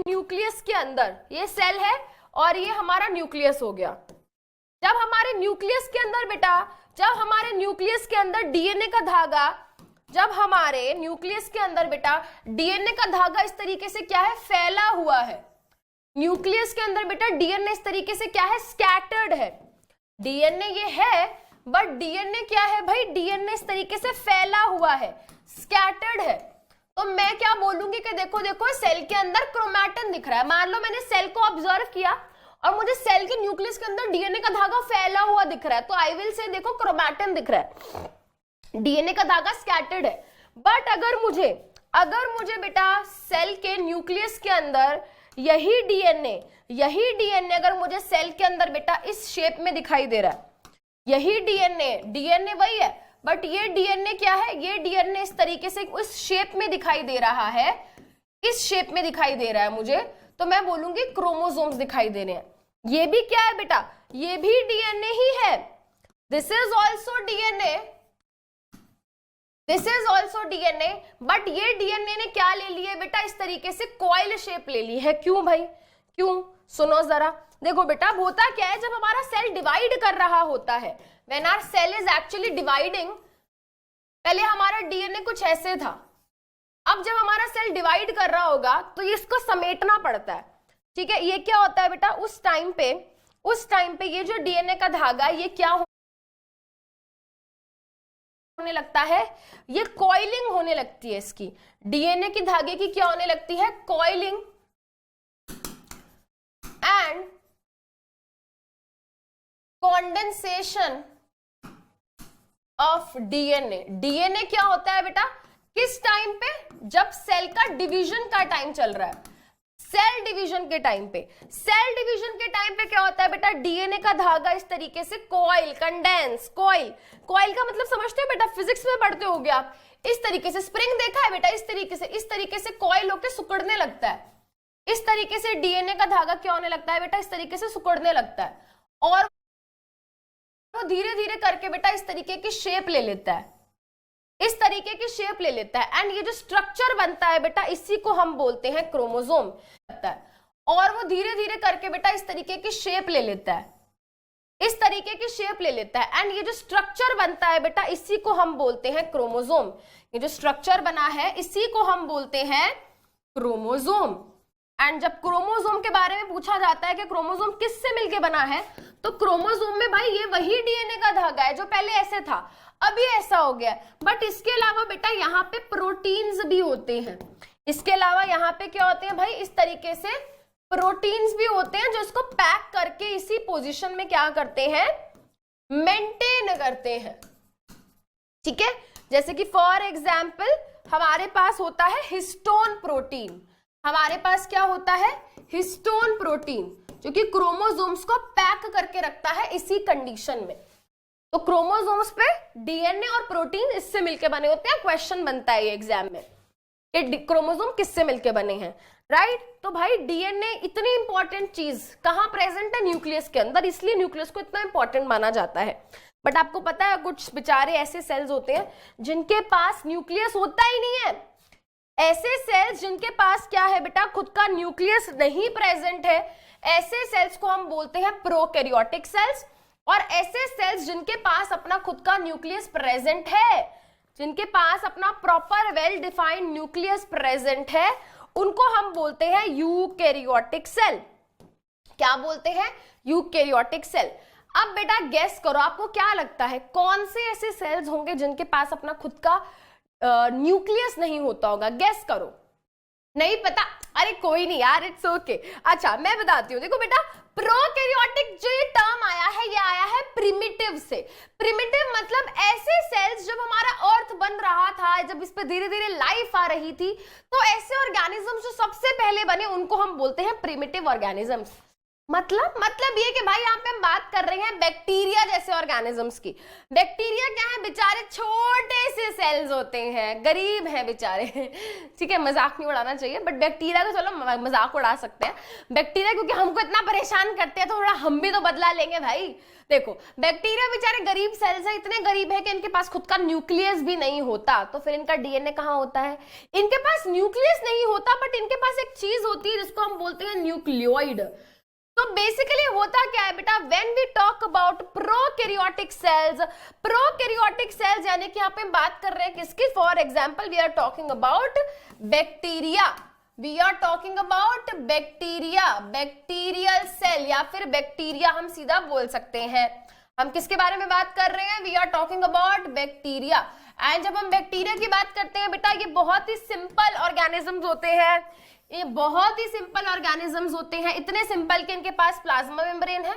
Nucleus के अंदर, ये सेल है और ये हमारा न्यूक्लियस हो गया। जब हमारे न्यूक्लियस के अंदर बेटा, जब हमारे न्यूक्लियस के अंदर डीएनए का धागा, जब हमारे न्यूक्लियस के अंदर बेटा डीएनए का धागा इस तरीके से क्या है, फैला हुआ है। न्यूक्लियस के अंदर बेटा डीएनए इस तरीके से क्या है, स्कैटर्ड है। डीएनए ये है, बट डीएनए क्या है भाई, डीएनए इस तरीके से फैला हुआ है, स्कैटर्ड है। तो मैं क्या बोलूंगी कि देखो देखो सेल के अंदर क्रोमैटिन दिख रहा है। मान लो मैंने सेल को ऑब्जर्व किया और मुझे सेल के न्यूक्लियस के अंदर डीएनए का धागा फैला हुआ दिख रहा है, तो आई विल से देखो क्रोमैटिन दिख रहा है, डीएनए का धागा स्कैटर्ड है। बट अगर मुझे बेटा सेल के न्यूक्लियस के अंदर यही डीएनए अगर मुझे सेल के अंदर बेटा इस शेप में दिखाई दे रहा है, यही डीएनए वही है, बट ये डीएनए क्या है, ये डीएनए इस तरीके से इस शेप में दिखाई दे रहा है, इस शेप में दिखाई दे रहा है मुझे, तो मैं बोलूंगी क्रोमोसोम्स दिखाई दे रहे हैं। ये भी क्या है बेटा, ये भी डीएनए ही है। This is also DNA, this is also DNA, but ये डीएनए ने क्या ले लिया बेटा, इस तरीके से कॉइल शेप ले ली है। क्यों भाई, क्यों? सुनो जरा, देखो बेटा होता क्या है, जब हमारा सेल डिवाइड कर रहा होता है, when our cell is actually dividing, पहले हमारा डीएनए कुछ ऐसे था, अब जब हमारा सेल डिवाइड कर रहा होगा तो इसको समेटना पड़ता है, ठीक है। ये क्या होता है बेटा, उस टाइम पे ये जो डीएनए का धागा ये क्या होने लगता है, ये कॉइलिंग होने लगती है। इसकी डीएनए की धागे की क्या होने लगती है, coiling and condensation of DNA. DNA क्या होता है बेटा, किस टाइम पे, जब सेल का डिवीजन का टाइम चल रहा है, सेल डिवीजन के टाइम पे। सेल डिवीजन के टाइम पे क्या होता है बेटा, डीएनए का धागा इस तरीके से कॉइल, कंडेंस, कॉइल का मतलब समझते हो बेटा, फिजिक्स में पढ़ते हो गया, इस तरीके से स्प्रिंग देखा है बेटा, इस तरीके से कॉइल होकर सिकुड़ने लगता है। इस तरीके से डीएनए का धागा क्या होने लगता है बेटा, इस तरीके से सिकुड़ने लगता है और वो धीरे धीरे करके बेटा इस तरीके की शेप ले लेता है, इस तरीके की शेप ले लेता है। एंड ये जो स्ट्रक्चर बनता है बेटा, इसी को हम बोलते हैं क्रोमोसोम। और वो धीरे धीरे करके बेटा इस तरीके की शेप ले लेता है, इस तरीके की शेप ले लेता है। एंड ये जो स्ट्रक्चर बनता है बेटा, इसी को हम बोलते हैं क्रोमोसोम। ये जो स्ट्रक्चर बना है इसी को हम बोलते हैं क्रोमोसोम। एंड जब क्रोमोसोम के बारे में पूछा जाता है कि क्रोमोसोम किससे मिलके बना है, तो क्रोमोसोम में भाई ये वही डीएनए का धागा है जो पहले ऐसे था, अभी ऐसा हो गया। बट इसके अलावा बेटा यहाँ पे प्रोटीन्स भी होते हैं, इसके अलावा यहाँ पे क्या होते हैं भाई, इस तरीके से प्रोटीन्स भी होते हैं जो इसको पैक करके इसी पोजीशन में क्या करते हैं, मेंटेन करते हैं, ठीक है। जैसे कि फॉर एग्जाम्पल हमारे पास होता है हिस्टोन प्रोटीन, हमारे पास क्या होता है, हिस्टोन प्रोटीन, जो कि क्रोमोसोम्स को पैक करके रखता है इसी कंडीशन में। तो क्रोमोसोम्स पे डीएनए और प्रोटीन इससे मिलके बने होते हैं। क्वेश्चन बनता है ये एग्जाम में कि क्रोमोसोम किससे मिलके बने हैं, राइट। तो भाई डीएनए इतनी इंपॉर्टेंट चीज कहां प्रेजेंट है, न्यूक्लियस के अंदर, इसलिए न्यूक्लियस को इतना इंपॉर्टेंट माना जाता है। बट आपको पता है कुछ बेचारे ऐसे सेल्स होते हैं जिनके पास न्यूक्लियस होता ही नहीं है। ऐसे सेल्स जिनके पास क्या है बेटा, खुद का न्यूक्लियस नहीं प्रेजेंट है, ऐसे सेल्स को हम बोलते हैं प्रोकैरियोटिक सेल्स। और ऐसे सेल्स जिनके पास अपना खुद का न्यूक्लियस प्रेजेंट है, जिनके पास अपना proper well defined nucleus present है, उनको हम बोलते हैं यूकैरियोटिक सेल। क्या बोलते हैं, यूकैरियोटिक सेल। अब बेटा गेस करो, आपको क्या लगता है कौन से ऐसे सेल्स होंगे जिनके पास अपना खुद का न्यूक्लियस नहीं होता होगा, गेस करो। नहीं पता, अरे कोई नहीं यार, इट्स ओके। अच्छा मैं बताती हूँ, देखो बेटा प्रोकैरियोटिक जो ये टर्म आया है, ये आया है प्रिमिटिव से। प्रिमिटिव मतलब ऐसे सेल्स जब हमारा अर्थ बन रहा था, जब इस पे धीरे धीरे लाइफ आ रही थी, तो ऐसे ऑर्गेनिजम्स जो सबसे पहले बने उनको हम बोलते हैं प्रिमिटिव ऑर्गेनिजम्स। मतलब ये कि भाई यहाँ पे हम बात कर रहे हैं बैक्टीरिया जैसे ऑर्गेनिजम्स की। बैक्टीरिया क्या है बेचारे, छोटे से सेल्स होते हैं, गरीब हैं बेचारे ठीक है, मजाक नहीं उड़ाना चाहिए, बट बैक्टीरिया को चलो मजाक उड़ा सकते हैं। बैक्टीरिया क्योंकि हमको इतना परेशान करते हैं तो थोड़ा हम भी तो बदला लेंगे भाई। देखो बैक्टीरिया बेचारे गरीब सेल्स है, इतने गरीब है कि इनके पास खुद का न्यूक्लियस भी नहीं होता, तो फिर इनका डीएनए कहाँ होता है? इनके पास न्यूक्लियस नहीं होता, बट इनके पास एक चीज होती है जिसको हम बोलते हैं न्यूक्लियोइड। तो बेसिकली होता क्या है बेटा, when we talk about prokaryotic cells यानी कि यहाँ पे बात कर रहे हैं किसकी? For example we are talking about bacteria, we are talking about bacteria, bacterial cell या फिर बैक्टीरिया हम सीधा बोल सकते हैं। हम किसके बारे में बात कर रहे हैं? We are talking about bacteria. And जब हम बैक्टीरिया की बात करते हैं बेटा, ये बहुत ही सिंपल ऑर्गेनिजम्स होते हैं, ये बहुत ही सिंपल ऑर्गेनिजम्स होते हैं, इतने सिंपल कि इनके पास प्लाज्मा मेम्ब्रेन है,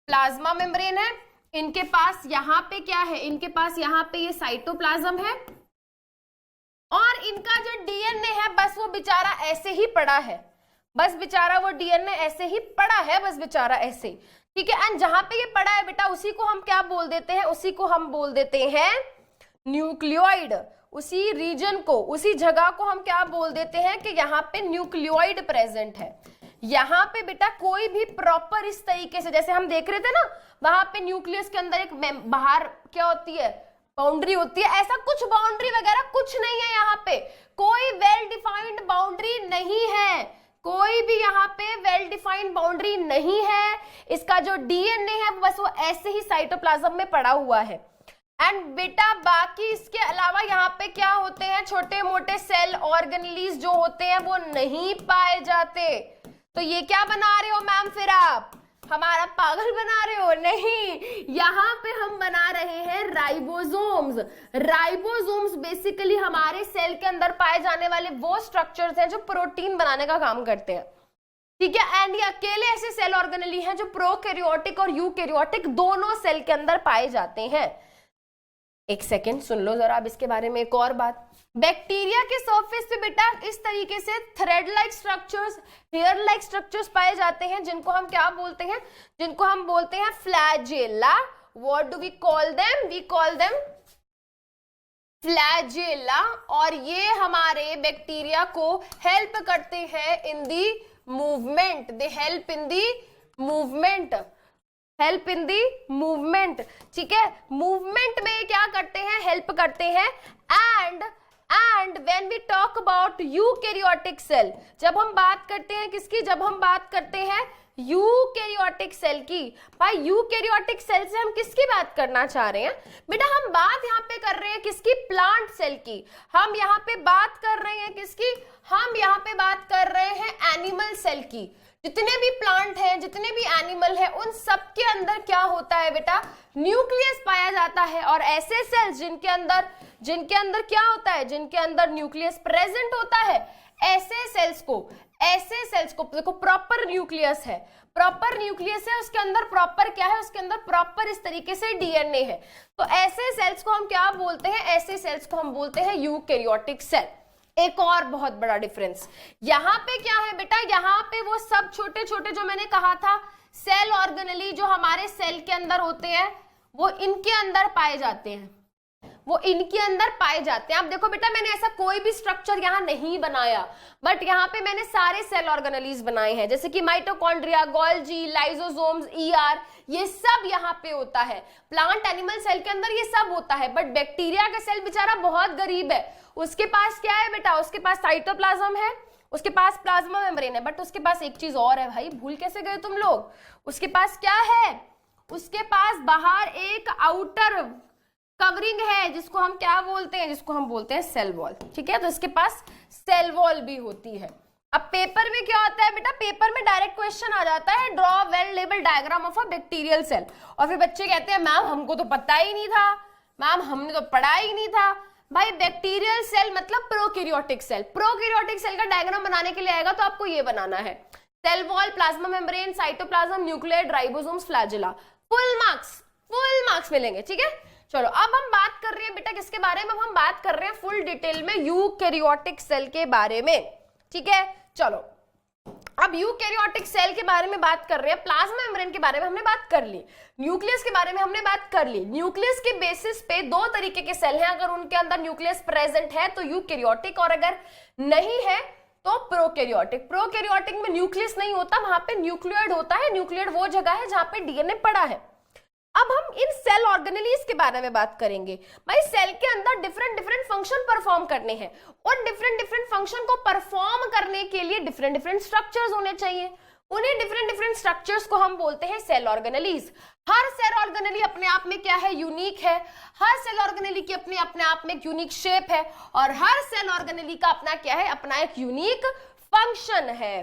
प्लाज्मा मेम्ब्रेन है, इनके पास यहाँ पे क्या है? इनके पास यहाँ पे ये साइटोप्लाज्म है, और इनका जो डीएनए है बस वो बेचारा ऐसे ही पड़ा है, बस बेचारा वो डीएनए ऐसे ही पड़ा है, बस बेचारा ऐसे, ठीक है। एंड जहां पे ये पड़ा है बेटा उसी को हम क्या बोल देते हैं? उसी को हम बोल देते हैं न्यूक्लियोइड। उसी रीजन को, उसी जगह को हम क्या बोल देते हैं कि यहाँ पे न्यूक्लियोइड प्रेजेंट है। यहाँ पे बेटा कोई भी प्रॉपर इस तरीके से, जैसे हम देख रहे थे ना वहां पे न्यूक्लियस के अंदर एक बाहर क्या होती है? बाउंड्री होती है, ऐसा कुछ बाउंड्री वगैरह कुछ नहीं है, यहाँ पे कोई वेल डिफाइंड बाउंड्री नहीं है, कोई भी यहाँ पे वेल डिफाइंड बाउंड्री नहीं है। इसका जो डीएनए है बस वो ऐसे ही साइटोप्लाज्म में पड़ा हुआ है। एंड बेटा बाकी इसके अलावा यहाँ पे क्या होते हैं? छोटे मोटे सेल ऑर्गेनेलीज जो होते हैं वो नहीं पाए जाते। तो ये क्या बना रहे हो मैम फिर आप? हमारा पागल बना रहे हो? नहीं, यहाँ पे हम बना रहे हैं राइबोसोम्स। राइबोसोम्स बेसिकली हमारे सेल के अंदर पाए जाने वाले वो स्ट्रक्चर्स हैं जो प्रोटीन बनाने का काम करते हैं, ठीक है। एंड ये अकेले ऐसे सेल ऑर्गेनेली हैं जो प्रोकैरियोटिक और यूकैरियोटिक दोनों सेल के अंदर पाए जाते हैं। एक सेकेंड सुन लो जरा अब इसके बारे में एक और बात। बैक्टीरिया के सरफेस पे बेटा इस तरीके से thread like structures, hair like structures पाए जाते हैं, जिनको हम क्या बोलते हैं? जिनको हम बोलते हैं flagella. What do we call them? We call them flagella. और ये हमारे बैक्टीरिया को हेल्प करते हैं in the movement, they help in the movement, help in the movement, ठीक है। मूवमेंट में क्या करते हैं? हेल्प करते हैं। And when we talk about eukaryotic cell, जब हम बात करते हैं किसकी? जब हम बात करते हैं यूकैरियोटिक सेल की। भाई यूकैरियोटिक सेल से हम किसकी बात करना चाह रहे हैं बेटा? हम बात यहाँ पे कर रहे हैं किसकी? प्लांट सेल की। हम यहाँ पे बात कर रहे हैं किसकी? हम यहाँ पे बात कर रहे हैं एनिमल सेल की। जितने भी प्लांट हैं, जितने भी एनिमल हैं, उन सब के अंदर क्या होता है बेटा? न्यूक्लियस पाया जाता है। और ऐसे सेल्स जिनके अंदर क्या होता है? जिनके अंदर न्यूक्लियस प्रेजेंट होता है, ऐसे सेल्स को देखो प्रॉपर न्यूक्लियस है, प्रॉपर न्यूक्लियस है, उसके अंदर प्रॉपर क्या है? उसके अंदर प्रॉपर इस तरीके से डीएनए है। तो ऐसे सेल्स को हम क्या बोलते हैं? ऐसे सेल्स को हम बोलते हैं यूकैरियोटिक सेल। एक और बहुत बड़ा डिफरेंस यहाँ पे क्या है बेटा? यहाँ पे वो सब छोटे छोटे जो मैंने कहा था सेल ऑर्गेनेली जो हमारे सेल के अंदर होते हैं वो इनके अंदर पाए जाते हैं, वो इनके अंदर पाए जाते हैं। अब देखो बेटा मैंने ऐसा कोई भी स्ट्रक्चर यहाँ नहीं बनाया, बट यहाँ पे मैंने सारे सेल ऑर्गेनेलीज बनाए हैं, जैसे कि माइटोकॉन्ड्रिया, गोल्जी, लाइसोसोम्स, ईआर, ये सब यहाँ पे होता है। प्लांट एनिमल सेल के अंदर ये सब होता है, बट बैक्टीरिया का सेल बेचारा बहुत गरीब है। उसके पास क्या है बेटा? उसके पास साइटोप्लाज्म है, उसके पास प्लाज्मा मेम्ब्रेन है, बट उसके पास एक चीज और है भाई, भूल कैसे गए तुम लोग? उसके पास क्या है? उसके पास बाहर एक आउटर कवरिंग है जिसको हम क्या बोलते हैं? जिसको हम बोलते हैं सेल वॉल, ठीक है। तो इसके पास सेल वॉल भी होती है। अब पेपर में क्या होता है बेटा? पेपर में डायरेक्ट क्वेश्चन आ जाता है, draw well label diagram of a bacterial cell, और फिर बच्चे कहते हैं मैम हमको तो पता ही नहीं था, मैम हमने तो पढ़ा ही नहीं था। भाई बैक्टीरियल सेल मतलब प्रोकैरियोटिक सेल। प्रोकैरियोटिक सेल का डायग्राम बनाने के लिए आएगा तो आपको ये बनाना है, cell wall, plasma membrane, cytoplasm, nucleus, ribosomes, flagella. Full marks मिलेंगे, ठीक है। चलो अब हम बात कर रहे हैं बेटा किसके बारे में? हम बात कर रहे हैं फुल डिटेल में यूकैरियोटिक सेल के बारे में, ठीक है। चलो अब यूकैरियोटिक सेल के बारे में बात कर रहे हैं, प्लाज्मा मेम्ब्रेन के बारे में हमने बात कर ली, न्यूक्लियस के बारे में हमने बात कर ली। न्यूक्लियस के बेसिस पे दो तरीके के सेल हैं, अगर उनके अंदर न्यूक्लियस प्रेजेंट है तो यूकैरियोटिक, और अगर नहीं है तो प्रोकैरियोटिक। प्रोकैरियोटिक में न्यूक्लियस नहीं होता, वहां पे न्यूक्लियोइड होता है। न्यूक्लियोइड वो जगह है जहां पे डीएनए पड़ा है। अब हम इन सेल ऑर्गेनेलीज के बारे में बात करेंगे। भाई सेल के अंदर डिफरेंट फंक्शन परफॉर्म करने हैं, और डिफरेंट फंक्शन को परफॉर्म करने के लिए डिफरेंट स्ट्रक्चर्स होने चाहिए। उन्हीं डिफरेंट स्ट्रक्चर्स को हम बोलते हैं सेल ऑर्गेनेलीज। हर सेल ऑर्गेनेली अपने आप में क्या है, यूनिक है। हर सेल ऑर्गेनेली की अपने आप में एक यूनिक शेप है, और हर सेल ऑर्गेनेली का अपना क्या है, अपना एक यूनिक फंक्शन है।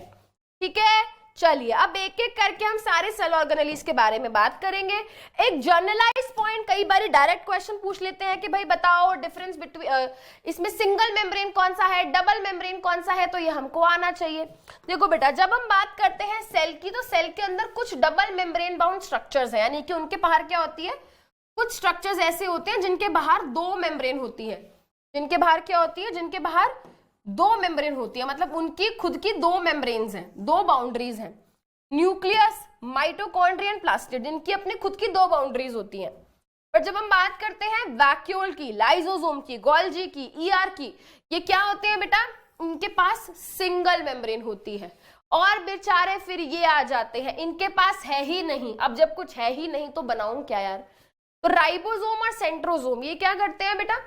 ठीक है, चलिए अब एक एक करके हम सारे सेल ऑर्गेनेलीज के बारे में बात करेंगे। एक जर्नलाइज पॉइंट, कई बार डायरेक्ट क्वेश्चन पूछ लेते हैं कि भाई बताओ डिफरेंस बिटवीन इसमें सिंगल मेम्ब्रेन कौन सा है, डबल मेम्ब्रेन कौन सा है, तो ये हमको आना चाहिए। देखो बेटा, जब हम बात करते हैं सेल की, तो सेल के अंदर कुछ डबल मेम्ब्रेन बाउंड स्ट्रक्चर्स हैं, यानी कि उनके बाहर क्या होती है, कुछ स्ट्रक्चर्स ऐसे होते हैं जिनके बाहर दो मेम्ब्रेन होती है। जिनके बाहर क्या होती है, जिनके बाहर दो मेम्ब्रेन होती है, मतलब उनकी खुद की दो मेम्ब्रेन्स हैं, दो बाउंड्रीज हैं। न्यूक्लियस, माइटोकॉन्ड्रिया, प्लास्टिड, इनकी अपनी खुद की दो बाउंड्रीज होती हैं। पर जब हम बात करते हैं वैक्यूल की, लाइसोसोम की, गोल्जी की, ईआर की, ये क्या होते हैं बेटा, इनके पास सिंगल मेम्ब्रेन होती है। और बेचारे फिर ये आ जाते हैं, इनके पास है ही नहीं। अब जब कुछ है ही नहीं तो बनाऊं क्या यार। तो राइबोसोम और सेंट्रोसोम ये क्या करते हैं बेटा,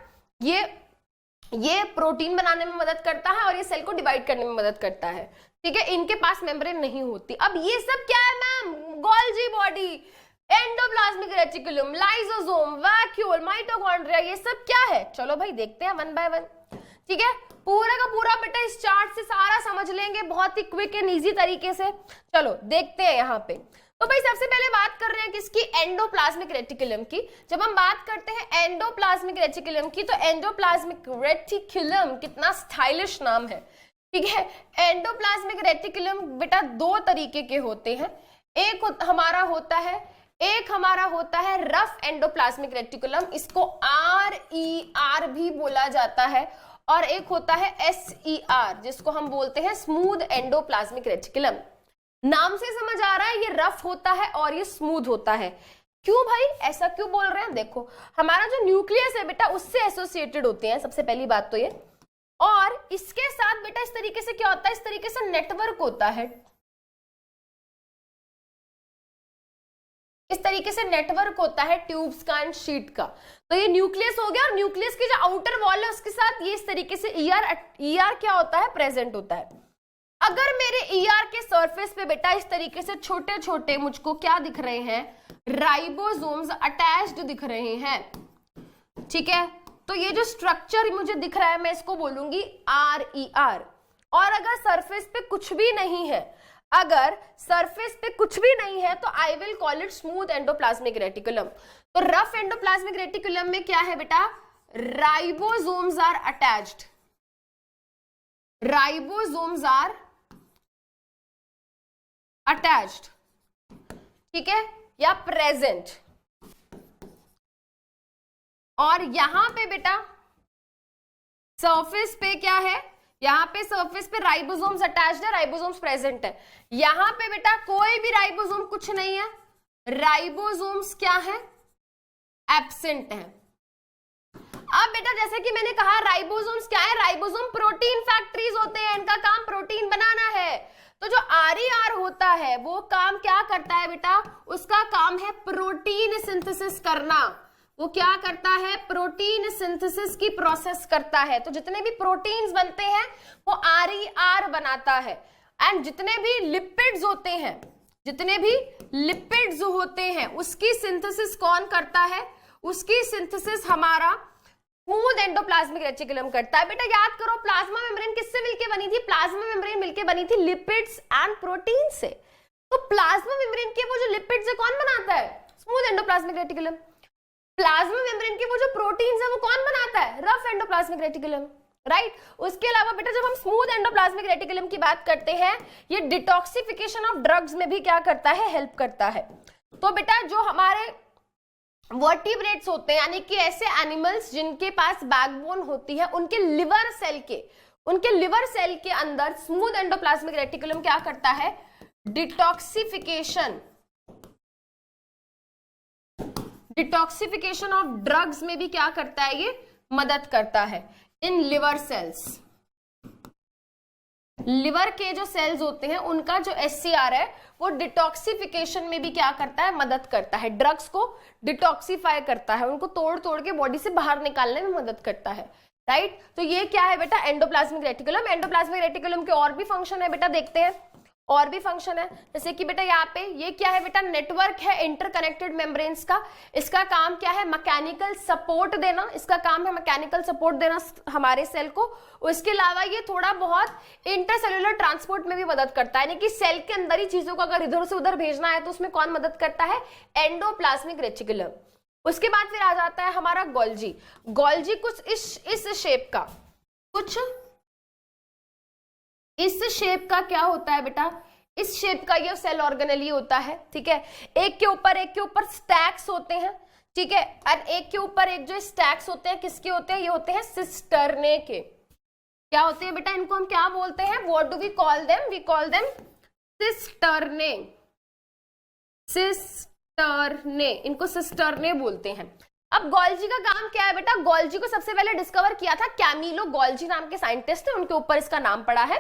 ये प्रोटीन बनाने में मदद करता है और ये सेल को डिवाइड करने में मदद करता है। ठीक है, इनके पास मेम्ब्रेन नहीं होती। अब ये सब क्या है ma'am, Golgi body, endoplasmic reticulum, lysosome, vacuole, mitochondria, ये सब क्या है, चलो भाई देखते हैं वन बाय वन। ठीक है, पूरा का पूरा बेटा इस चार्ट से सारा समझ लेंगे बहुत ही क्विक एंड इजी तरीके से। चलो देखते हैं यहाँ पे। तो भाई सबसे पहले बात कर रहे हैं किसकी, एंडोप्लाज्मिक रेटिकुलम की। जब हम बात करते हैं एंडोप्लाज्मिक रेटिकुलम की, तो एंडोप्लाज्मिक रेटिकुलम कितना स्टाइलिश नाम है। ठीक है, एंडोप्लाज्मिक रेटिकुलम बेटा दो तरीके के होते हैं। एक हमारा होता है रफ एंडोप्लाज्मिक रेटिकुलम, इसको RER भी बोला जाता है, और एक होता है SER, जिसको हम बोलते हैं स्मूथ एंडोप्लाज्मिक रेटिकुलम। नाम से समझ आ रहा है ये रफ होता है और ये स्मूथ होता है। क्यों भाई, ऐसा क्यों बोल रहे हैं, देखो हमारा जो न्यूक्लियस है बेटा उससे एसोसिएटेड होते हैं, सबसे पहली बात तो ये। और इसके साथ बेटा इस तरीके से क्या होता है, इस तरीके से नेटवर्क होता है, इस तरीके से नेटवर्क होता है ट्यूब्स का एंड शीट का। तो ये न्यूक्लियस हो गया, और न्यूक्लियस की जो आउटर वॉल है उसके साथ ये इस तरीके से ER क्या होता है, प्रेजेंट होता है। अगर मेरे ER के सरफेस पे बेटा इस तरीके से छोटे छोटे मुझको क्या दिख रहे हैं, राइबोसोम्स अटैच्ड दिख रहे हैं। ठीक है, तो ये जो स्ट्रक्चर मुझे दिख रहा है मैं इसको बोलूंगी RER। और अगर सरफेस पे कुछ भी नहीं है, अगर सरफेस पे कुछ भी नहीं है, तो I will call it smooth endoplasmic reticulum. तो रफ एंडोप्लाज्मिक रेटिकुलम में क्या है बेटा, ribosomes are attached, ribosomes are attached, ठीक है, या प्रेजेंट। और यहां पे बेटा सरफेस पे क्या है, यहां पे सरफेस पे राइबोसोम्स अटैच्ड है, राइबोसोम्स प्रेजेंट है। यहां पे बेटा कोई भी राइबोसोम कुछ नहीं है, राइबोसोम्स क्या है, एब्सेंट है। अब बेटा जैसे कि मैंने कहा राइबोसोम्स क्या है, राइबोसोम प्रोटीन फैक्ट्रीज होते हैं, इनका काम प्रोटीन बनाना है। तो जो RER होता है वो काम क्या करता है बेटा, उसका काम है प्रोटीन सिंथेसिस करना। वो क्या करता है, प्रोटीन सिंथेसिस की प्रोसेस करता है। तो जितने भी प्रोटीन्स बनते हैं वो RER बनाता है। एंड जितने भी लिपिड्स होते हैं, जितने भी लिपिड्स होते हैं उसकी सिंथेसिस कौन करता है, उसकी सिंथेसिस हमारा स्मूथ एंडोप्लाज्मिक रेटिकुलम करता है। बेटा याद करो प्लाज्मा मेम्ब्रेन किससे मिलके बनी थी, प्लाज्मा मेम्ब्रेन मिलके बनी थी लिपिड्स एंड प्रोटीन से। तो प्लाज्मा मेम्ब्रेन के वो जो लिपिड्स है कौन बनाता है, smooth endoplasmic reticulum. Plasma membrane के वो जो प्रोटीन्स है वो कौन बनाता है, रफ एंडोप्लाज्मिक रेटिकुलम, राइट। उसके अलावा बेटा जब हम स्मूथ एंडोप्लाज्मिक रेटिकुलम की बात करते हैं, ये डिटॉक्सिफिकेशन ऑफ ड्रग्स में भी क्या करता है, हेल्प करता है। तो बेटा जो हमारे वर्टिब्रेट्स होते हैं, यानी कि ऐसे एनिमल्स जिनके पास बैकबोन होती है, उनके लिवर सेल के, उनके लिवर सेल के अंदर स्मूथ एंडोप्लाज्मिक रेटिकुलम क्या करता है, डिटॉक्सिफिकेशन ऑफ ड्रग्स में भी क्या करता है, ये मदद करता है इन लिवर सेल्स। लिवर के जो सेल्स होते हैं उनका जो SCR है वो डिटॉक्सिफिकेशन में भी क्या करता है, मदद करता है, ड्रग्स को डिटॉक्सिफाई करता है, उनको तोड़ तोड़ के बॉडी से बाहर निकालने में मदद करता है, राइट। तो ये क्या है बेटा, एंडोप्लाज्मिक रेटिकुलम। एंडोप्लाज्मिक रेटिकुलम के और भी फंक्शन है बेटा, देखते हैं और भी फंक्शन है, जैसे कि बेटा यहाँ पे ये क्या है बेटा, नेटवर्क है इंटरकनेक्टेड मेम्ब्रेन्स का। इसका काम क्या है, मैकेनिकल सपोर्ट देना, इसका काम है मैकेनिकल सपोर्ट देना हमारे सेल को। उसके अलावा ये थोड़ा बहुत इंटरसेल्युलर ट्रांसपोर्ट में भी मदद करता है, यानी कि सेल के अंदर ही चीजों को अगर इधर से उधर भेजना है तो उसमें कौन मदद करता है, एंडोप्लाज्मिक रेटिकुलम। उसके बाद फिर आ जाता है हमारा गोल्जी। गोल्जी कुछ इस शेप का, कुछ इस शेप का क्या होता है बेटा, इस शेप का ये सेल ऑर्गेनेली होता है, ठीक है। एक के ऊपर स्टैक्स होते हैं, ठीक है, और एक के ऊपर एक जो स्टैक्स होते हैं किसके होते हैं, ये होते हैं सिस्टर्ने के। क्या होते हैं बेटा, इनको हम क्या बोलते हैं, what do we call them, we call them cisternae, cisternae, इनको सिस्टर्ने बोलते हैं। अब गोल्जी का काम क्या है बेटा, गोल्जी को सबसे पहले डिस्कवर किया था कैमिलो गोल्जी नाम के साइंटिस्ट है, उनके ऊपर इसका नाम पड़ा है,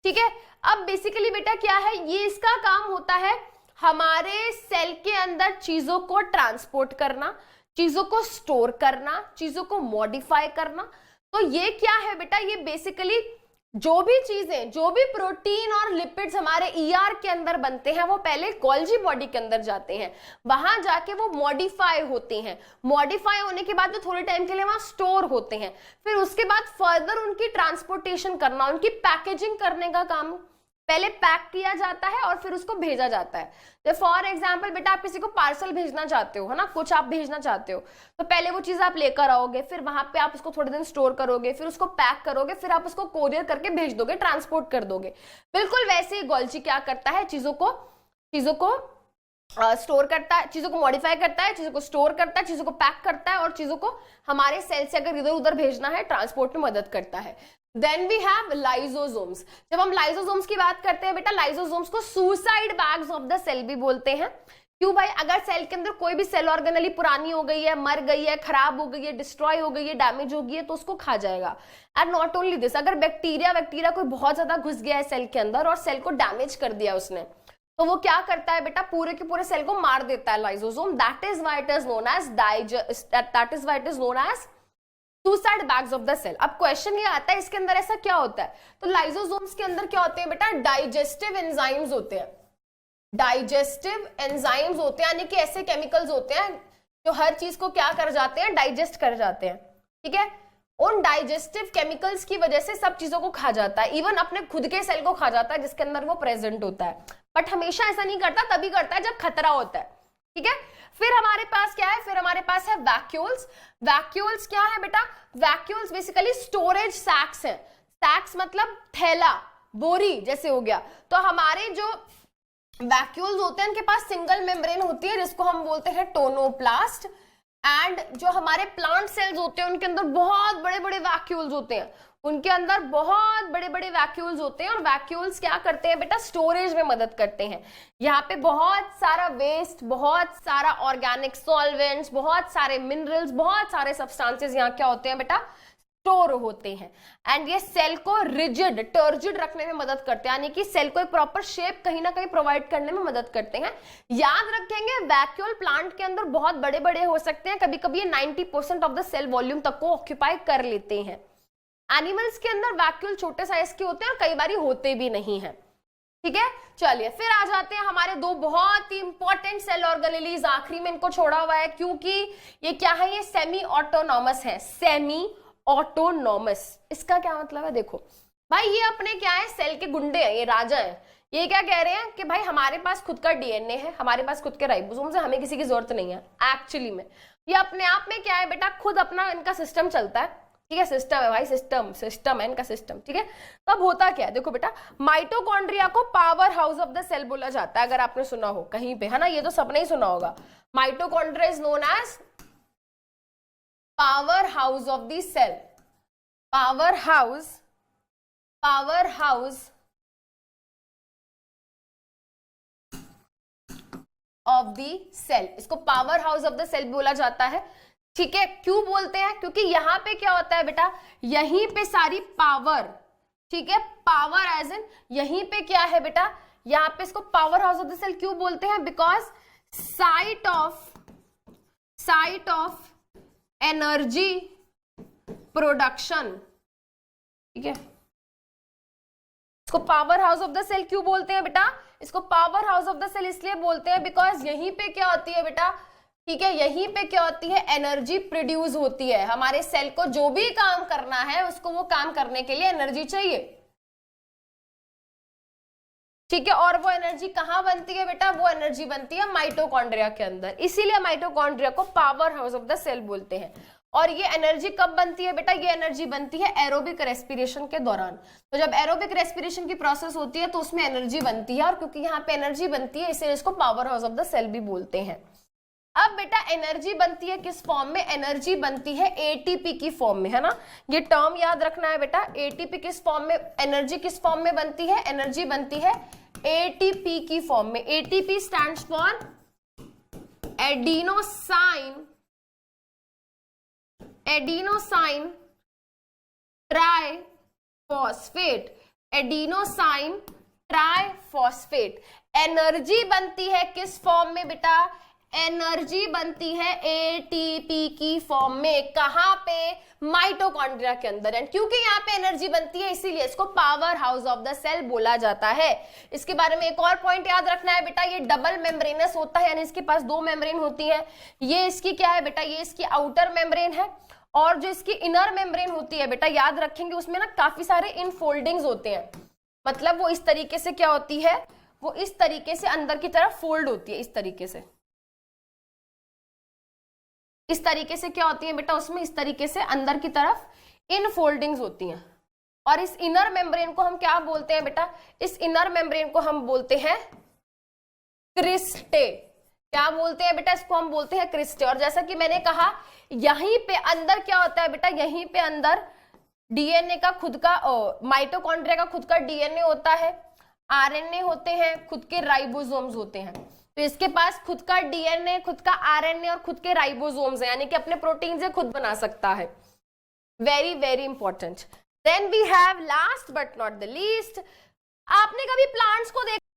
ठीक है। अब बेसिकली बेटा क्या है, ये इसका काम होता है हमारे सेल के अंदर चीजों को ट्रांसपोर्ट करना, चीजों को स्टोर करना, चीजों को मॉडिफाई करना। तो ये क्या है बेटा, ये बेसिकली जो भी चीजें, जो भी प्रोटीन और लिपिड्स हमारे ER के अंदर बनते हैं वो पहले गोल्जी बॉडी के अंदर जाते हैं, वहां जाके वो मॉडिफाई होते हैं, मॉडिफाई होने के बाद वो थोड़े टाइम के लिए वहां स्टोर होते हैं, फिर उसके बाद फर्दर उनकी ट्रांसपोर्टेशन करना, उनकी पैकेजिंग करने का काम, पहले पैक किया जाता है और फिर उसको भेजा जाता है। फॉर एग्जाम्पल बेटा आप किसी को पार्सल भेजना चाहते हो, है ना, कुछ आप भेजना चाहते हो, तो पहले वो चीज आप लेकर आओगे, फिर वहां पे आप उसको थोड़े दिन स्टोर करोगे, फिर उसको पैक करोगे, फिर आप उसको कोरियर करके भेज दोगे, ट्रांसपोर्ट कर दोगे। बिल्कुल वैसे ही गोल्जी क्या करता है, चीजों को स्टोर करता है, चीजों को मॉडिफाई करता है, चीजों को स्टोर करता है, चीजों को पैक करता है और चीजों को हमारे सेल से अगर इधर उधर भेजना है ट्रांसपोर्ट में मदद करता है। Then we have lysosomes. जब हम लाइसोसोम्स की बात करते हैं बेटा, लाइसोसोम्स को suicide bags of the cell भी बोलते हैं। क्यों भाई, अगर सेल के अंदर कोई भी सेल ऑर्गेनली पुरानी हो गई है, मर गई है, खराब हो गई है, डिस्ट्रॉय हो गई है, डैमेज हो गई है, तो उसको खा जाएगा। एंड नॉट ओनली दिस, अगर बैक्टीरिया कोई बहुत ज्यादा घुस गया है सेल के अंदर और सेल को डैमेज कर दिया उसने, तो वो क्या करता है बेटा, पूरे के पूरे सेल को मार देता है lysosome. That is why it is known as suicide bags of the cell. अब क्वेश्चन ये आता है इसके अंदर ऐसा क्या होता है, तो लाइसोसोम्स के अंदर क्या होते हैं बेटा, डाइजेस्टिव एंजाइम्स होते हैं, डाइजेस्टिव एंजाइम्स होते हैं, यानी कि ऐसे केमिकल्स होते हैं जो हर चीज को क्या कर जाते हैं, डाइजेस्ट कर जाते हैं, ठीक है। उन डाइजेस्टिव केमिकल्स की वजह से सब चीजों को खा जाता है, इवन अपने खुद के सेल को खा जाता है जिसके अंदर वो प्रेजेंट होता है, बट हमेशा ऐसा नहीं करता, तभी करता है जब खतरा होता है, ठीक है। फिर हमारे पास क्या है, फिर हमारे पास है वैक्यूल्स। वैक्यूल्स क्या है बेटा, वैक्यूल्स बेसिकली स्टोरेज सैक्स हैं, सैक्स मतलब थैला, बोरी जैसे हो गया। तो हमारे जो वैक्यूल्स होते हैं उनके पास सिंगल मेम्ब्रेन होती है जिसको हम बोलते हैं टोनोप्लास्ट। एंड जो हमारे प्लांट सेल्स होते हैं उनके अंदर बहुत बड़े बड़े वैक्यूल्स होते हैं, उनके अंदर बहुत बड़े बड़े वैक्यूल्स होते हैं, और वैक्यूल्स क्या करते हैं बेटा, स्टोरेज में मदद करते हैं। यहाँ पे बहुत सारा वेस्ट, बहुत सारा ऑर्गेनिक सॉल्वेंट्स, बहुत सारे मिनरल्स, बहुत सारे सब्सटेंसेस यहाँ क्या होते हैं बेटा, स्टोर होते हैं। एंड ये सेल को रिजिड, टर्जिड रखने में मदद करते हैं, यानी कि सेल को एक प्रॉपर शेप कहीं ना कहीं प्रोवाइड करने में मदद करते हैं। याद रखेंगे वैक्यूल प्लांट के अंदर बहुत बड़े बड़े हो सकते हैं, कभी कभी ये 90% ऑफ द सेल वॉल्यूम तक को ऑक्यूपाई कर लेते हैं। एनिमल्स के अंदर वैक्यूल छोटे साइज के होते हैं और कई बार होते भी नहीं है, ठीक है। चलिए फिर आ जाते हैं हमारे दो बहुत ही इंपॉर्टेंट सेल ऑर्गेनेलीज, आखिरी में इनको छोड़ा हुआ है क्योंकि ये क्या है, ये सेमी ऑटोनॉमस है, सेमी ऑटोनॉमस। इसका क्या मतलब है, देखो भाई ये अपने क्या है, सेल के गुंडे हैं, ये राजा हैं। ये क्या कह रहे हैं कि भाई हमारे पास खुद का डीएनए है, हमारे पास खुद के राइबोसोम्स है, हमें किसी की जरूरत नहीं है। एक्चुअली में ये अपने आप में क्या है बेटा, खुद अपना इनका सिस्टम चलता है, ठीक है, सिस्टम है भाई, सिस्टम है इनका सिस्टम, ठीक है। तो अब होता क्या है, देखो बेटा, माइटोकॉन्ड्रिया को power house of the cell बोला जाता है, अगर आपने सुना हो कहीं पे, है ना, ये तो सबने ही सुना होगा। Mitochondria is known as power house of the cell, power house power house of the cell, इसको power house of the cell बोला जाता है। ठीक है, क्यों बोलते हैं? क्योंकि यहां पे क्या होता है बेटा, यहीं पे सारी पावर, ठीक है, पावर एज इन यहीं पे क्या है बेटा, यहां पे इसको power house of the cell क्यों बोलते हैं? Because site of energy production, ठीक है, इसको power house of the cell क्यों बोलते हैं बेटा? इसको power house of the cell इसलिए बोलते हैं बिकॉज यहीं पे क्या होती है बेटा, ठीक है, यहीं पे क्या होती है, एनर्जी प्रोड्यूस होती है। हमारे सेल को जो भी काम करना है उसको वो काम करने के लिए एनर्जी चाहिए, ठीक है, और वो एनर्जी कहां बनती है बेटा? वो एनर्जी बनती है माइटोकॉन्ड्रिया के अंदर, इसीलिए माइटोकॉन्ड्रिया को power house of the cell बोलते हैं। और ये एनर्जी कब बनती है बेटा? ये एनर्जी बनती है एरोबिक रेस्पिरेशन के दौरान। तो जब एरोबिक रेस्पिरेशन की प्रोसेस होती है तो उसमें एनर्जी बनती है, और क्योंकि यहाँ पे एनर्जी बनती है इसलिए इसको power house of the cell भी बोलते हैं। अब बेटा एनर्जी बनती है किस फॉर्म में? एनर्जी बनती है एटीपी की फॉर्म में, है ना, ये टर्म याद रखना है बेटा। एटीपी किस फॉर्म में, एनर्जी किस फॉर्म में बनती है? एनर्जी बनती है एटीपी की फॉर्म में। ATP stands for adenosine triphosphate, adenosine triphosphate. Energy बनती है किस फॉर्म में बेटा? एनर्जी बनती है एटीपी की फॉर्म में। कहां पे? माइटोकॉन्ड्रिया के अंदर। एंड क्योंकि यहाँ पे एनर्जी बनती है इसीलिए इसको power house of the cell बोला जाता है। इसके बारे में एक और पॉइंट याद रखना है बेटा, ये डबल मेम्ब्रेनस होता है, यानी इसके पास दो मेम्ब्रेन होती है। ये इसकी क्या है बेटा? ये इसकी आउटर मेम्ब्रेन है, और जो इसकी इनर मेम्ब्रेन होती है बेटा, याद रखेंगे उसमें ना काफी सारे इनफोल्डिंग्स होते हैं। मतलब वो इस तरीके से क्या होती है, वो इस तरीके से अंदर की तरफ फोल्ड होती है, इस तरीके से, इस तरीके से क्या होती है बेटा, उसमें इस तरीके से अंदर की तरफ इनफोल्डिंग्स होती हैं। और इस इनर मेम्ब्रेन को हम क्या बोलते हैं बेटा? इस इनर मेम्ब्रेन को हम बोलते हैं क्रिस्टे। क्या बोलते हैं बेटा? इसको हम बोलते हैं क्रिस्टे। और जैसा कि मैंने कहा, यहीं पे अंदर क्या होता है बेटा, यहीं पे अंदर डीएनए का खुद का, माइटोकॉन्ड्रिया का खुद का डीएनए होता है, आरएनए होते हैं, खुद के राइबोसोम्स होते हैं। तो इसके पास खुद का डीएनए, खुद का आरएनए और खुद के राइबोसोम्स हैं, यानी कि अपने प्रोटीन से खुद बना सकता है। Very very important. Then we have last but not the least, आपने कभी प्लांट्स को देखा